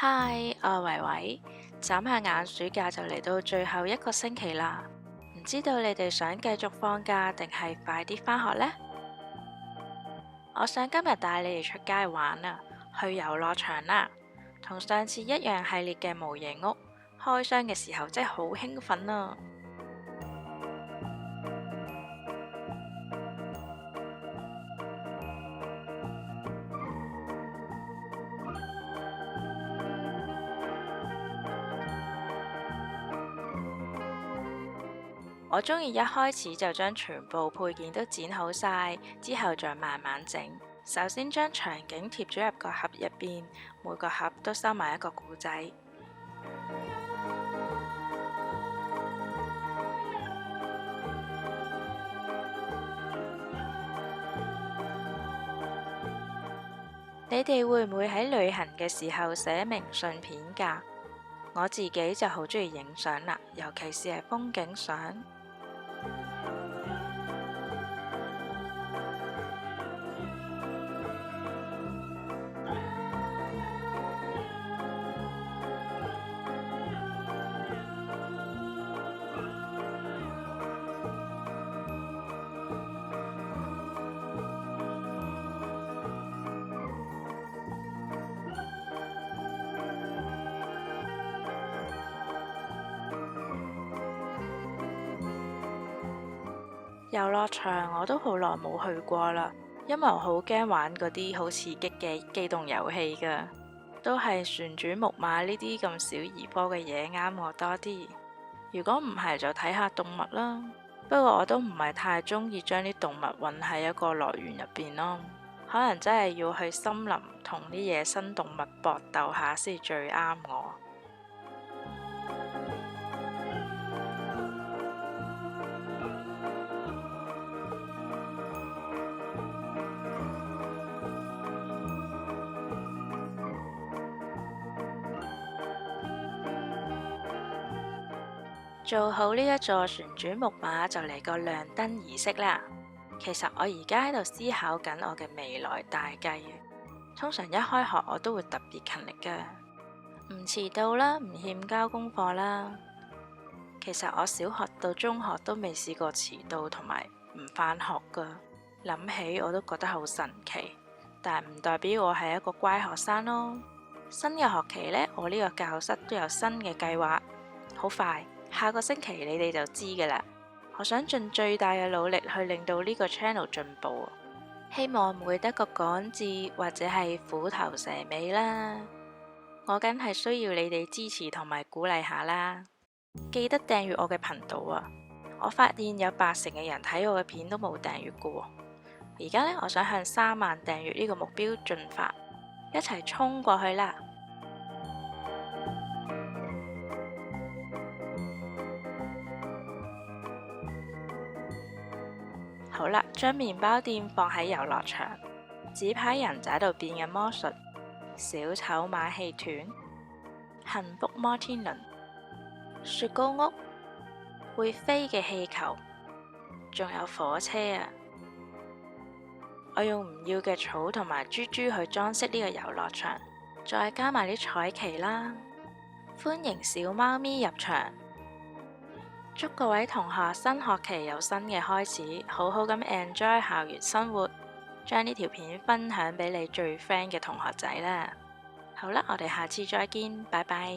嗨，我係維維，眨下眼暑假就嚟到最後一個星期啦，唔知道你哋想繼續放假定係快啲返學呢？我想今日帶你哋出街玩啊，去遊樂場啦，同上次一樣系列嘅模型屋，開箱嘅時候真係好興奮啊！我鍾意一開始就將全部配件都剪好晒，之後再慢慢整。首先將場景貼咗入個盒入邊，每個盒都收埋一個故仔。你哋會唔會喺旅行嘅時候寫明信片㗎？我自己就好鍾意影相啦，尤其是係風景相。遊樂場我都好耐冇去過啦，因為我好驚玩嗰啲好刺激嘅機動遊戲㗎，都係旋轉木馬呢啲咁小兒科嘅嘢啱我多啲。如果唔係就睇下動物啦，不過我都唔係太鍾意將啲動物韞喺一個樂園入邊咯，可能真係要去森林同啲野生動物搏鬥下先最啱我。做好呢一座旋轉木馬就嚟個亮燈儀式啦。其實我而家喺度思考緊我嘅未來大計。通常一開學我都會特別勤力㗎，唔遲到啦，唔欠交功課啦。其實我小學到中學都未試過遲到同埋唔返學㗎，諗起我都覺得好神奇。但唔代表我係一個乖學生咯。新嘅學期呢，我呢個教室都有新嘅計劃，好快。下個星期你哋就知㗎啦。我想盡最大嘅努力去令到呢個 channel 進步，希望唔會得個講字或者係虎頭蛇尾啦。我梗係需要你哋支持同埋鼓勵下啦。記得訂閱我嘅頻道啊！我發現有80%嘅人睇我嘅片都冇訂閱㗎喎。而家呢，我想向3萬訂閱呢個目標進發，一齊衝過去啦！好啦，將麵包店放喺遊樂場，紙牌人仔度變嘅魔術，小丑馬戲團，幸福摩天輪，雪糕屋，會飛嘅氣球，仲有火車啊！我用唔要嘅草同埋豬豬去裝飾呢個遊樂場，再加埋啲彩旗啦，歡迎小貓咪入場。祝各位同學新學期有新嘅開始，好好咁 enjoy 校園生活，將呢條片分享俾你最 friend 嘅同學仔啦。好啦，我哋下次再見，拜拜。